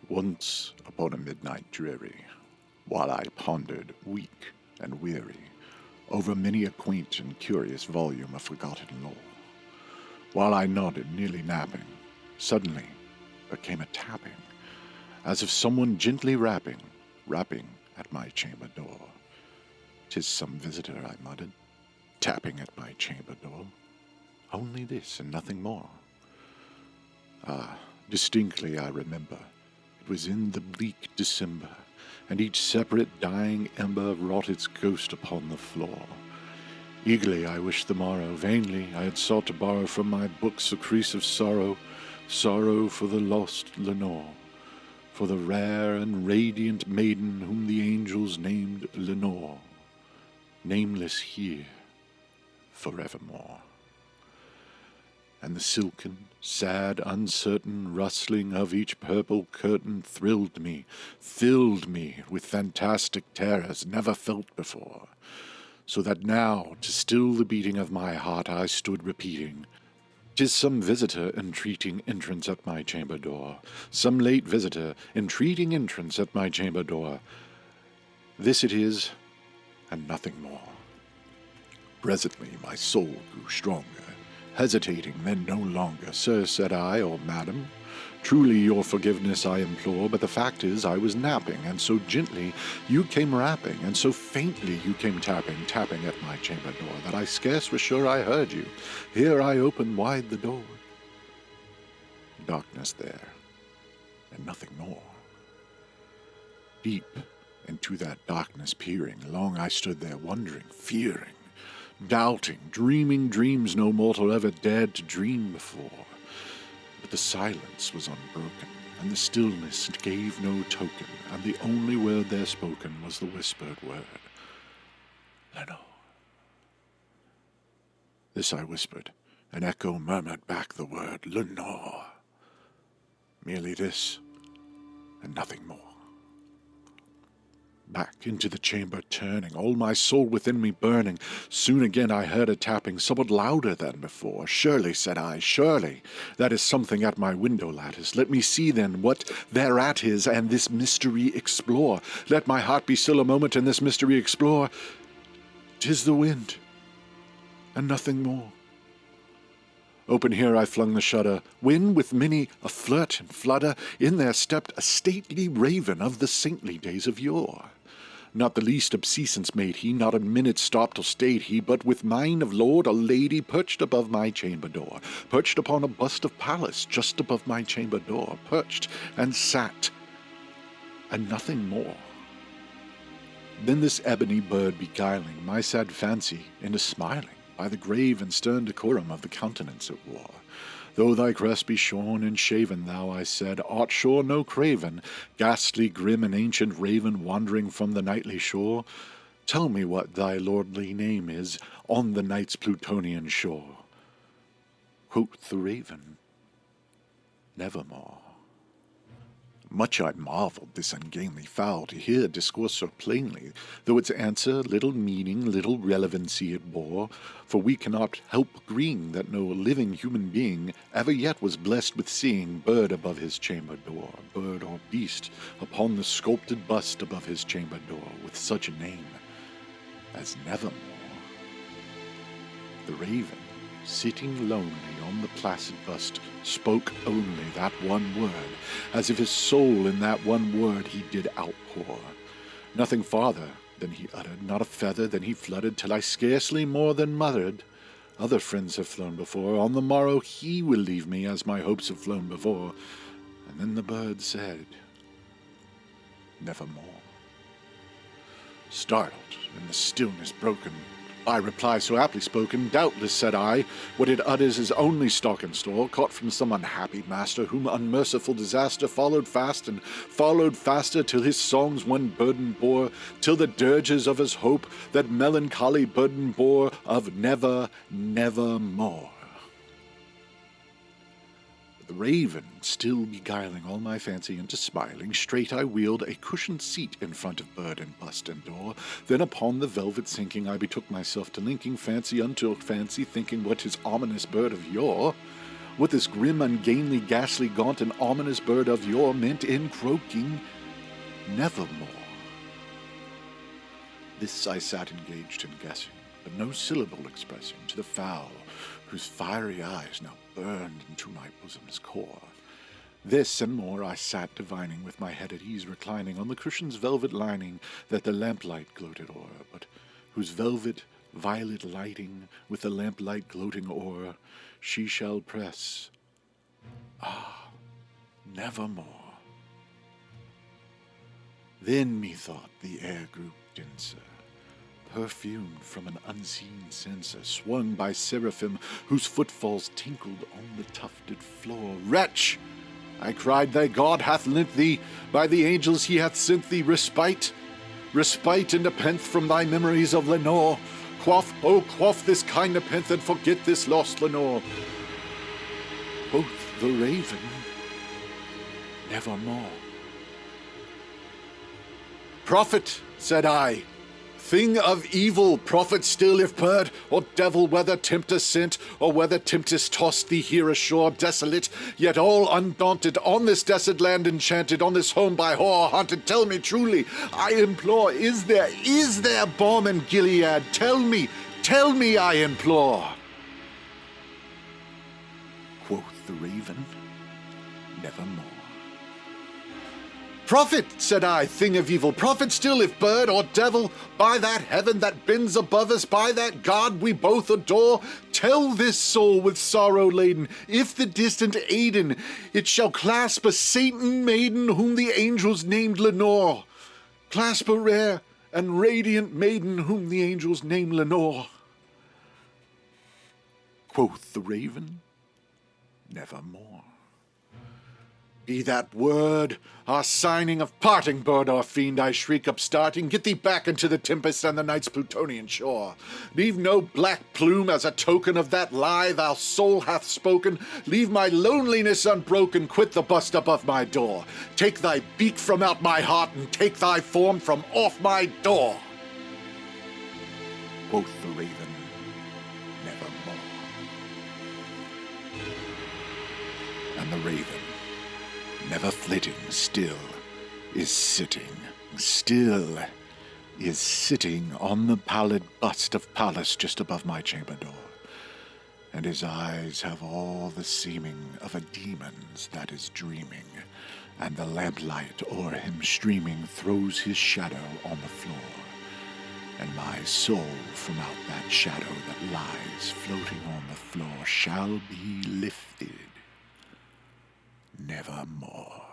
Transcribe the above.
Once upon a midnight dreary, while I pondered, weak and weary, over many a quaint and curious volume of forgotten lore, while I nodded, nearly napping, suddenly there came a tapping, as of someone gently rapping at my chamber door. "'Tis some visitor," I muttered, "tapping at my chamber door. Only this and nothing more." Distinctly I remember, it was in the bleak December, and each separate dying ember wrought its ghost upon the floor. Eagerly I wished the morrow, vainly I had sought to borrow from my books a crease of sorrow, sorrow for the lost Lenore, for the rare and radiant maiden whom the angels named Lenore, nameless here forevermore. And the silken, sad, uncertain rustling of each purple curtain thrilled me, filled me with fantastic terrors never felt before, so that now, to still the beating of my heart, I stood repeating, "'Tis some visitor entreating entrance at my chamber door, some late visitor entreating entrance at my chamber door. This it is, and nothing more." Presently my soul grew stronger, hesitating then no longer. "Sir," said I, "or madam, truly your forgiveness I implore, but the fact is I was napping, and so gently you came rapping, and so faintly you came tapping at my chamber door, that I scarce was sure I heard you. Here I opened wide the door. Darkness there, and nothing more. Deep into that darkness peering, long I stood there wondering, fearing, doubting, dreaming dreams no mortal ever dared to dream before. But the silence was unbroken, and the stillness gave no token, and the only word there spoken was the whispered word, "Lenore." This I whispered, an echo murmured back the word, "Lenore." Merely this, and nothing more. Back into the chamber turning, all my soul within me burning, soon again I heard a tapping, somewhat louder than before. "Surely," said I, "surely, that is something at my window lattice. Let me see then what thereat is, and this mystery explore. Let my heart be still a moment, and this mystery explore. 'Tis the wind, and nothing more." Open here I flung the shutter, when, with many a flirt and flutter, in there stepped a stately raven of the saintly days of yore. Not the least obseisance made he, not a minute stopped or stayed he, but with mine of lord a lady perched above my chamber door, perched upon a bust of Pallas just above my chamber door, perched and sat, and nothing more. Then this ebony bird beguiling my sad fancy into smiling, by the grave and stern decorum of the countenance it wore. "Though thy crest be shorn and shaven, thou," I said, "art sure no craven, ghastly, grim, and ancient raven, wandering from the nightly shore. Tell me what thy lordly name is on the night's Plutonian shore." Quoth the raven, "Nevermore." Much I marvelled this ungainly fowl to hear discourse so plainly, though its answer little meaning, little relevancy it bore, for we cannot help agreeing that no living human being ever yet was blessed with seeing bird above his chamber door, bird or beast upon the sculpted bust above his chamber door, with such a name as Nevermore. The raven, sitting lonely on the placid bust, spoke only that one word, as if his soul in that one word he did outpour. Nothing farther than he uttered, not a feather than he fluttered, till I scarcely more than muttered, "Other friends have flown before, on the morrow he will leave me as my hopes have flown before." And then the bird said, "Nevermore." Startled, and the stillness broken, by reply so aptly spoken, "Doubtless," said I, "what it utters is only stock and store, caught from some unhappy master, whom unmerciful disaster followed fast and followed faster, till his songs one burden bore, till the dirges of his hope that melancholy burden bore of never, never more." The raven, still beguiling all my fancy into smiling, straight I wheeled a cushioned seat in front of bird and bust and door. Then upon the velvet sinking I betook myself to linking fancy unto fancy, thinking what his ominous bird of yore what this grim, ungainly, ghastly, gaunt, and ominous bird of yore meant in croaking nevermore. This I sat engaged in guessing, but no syllable expressing to the fowl, whose fiery eyes now burned into my bosom's core. This and more I sat divining, with my head at ease reclining on the cushion's velvet lining that the lamplight gloated o'er, but whose velvet violet lighting with the lamplight gloating o'er she shall press, nevermore. Then methought the air grew denser, perfumed from an unseen censer, swung by seraphim whose footfalls tinkled on the tufted floor. Wretch! I cried, thy God hath lent thee, by the angels he hath sent thee respite, respite and nepenthe from thy memories of Lenore. Quaff, oh, quaff this kind nepenthe and forget this lost Lenore. Quoth the raven, nevermore. Prophet, said I, thing of evil, prophet still if bird or devil, whether tempter sent or whether tempest tossed thee here ashore, desolate, yet all undaunted, on this desert land enchanted, on this home by horror haunted, tell me truly, I implore, is there balm in Gilead? Tell me, I implore. Quoth the raven, nevermore. Prophet, said I, thing of evil, prophet still if bird or devil, by that heaven that bends above us, by that God we both adore, tell this soul with sorrow laden, if the distant Aiden, it shall clasp a Satan maiden whom the angels named Lenore. Clasp a rare and radiant maiden whom the angels named Lenore. Quoth the raven, nevermore. Be that word our signing of parting, bird or fiend, I shriek upstarting, get thee back into the tempest and the night's Plutonian shore. Leave no black plume as a token of that lie thou soul hath spoken. Leave my loneliness unbroken, quit the bust above my door. Take thy beak from out my heart and take thy form from off my door. Quoth the raven, nevermore. And the raven, never flitting, still is sitting on the pallid bust of Pallas just above my chamber door, and his eyes have all the seeming of a demon's that is dreaming, and the lamplight o'er him streaming throws his shadow on the floor, and my soul from out that shadow that lies floating on the floor shall be lifted nevermore.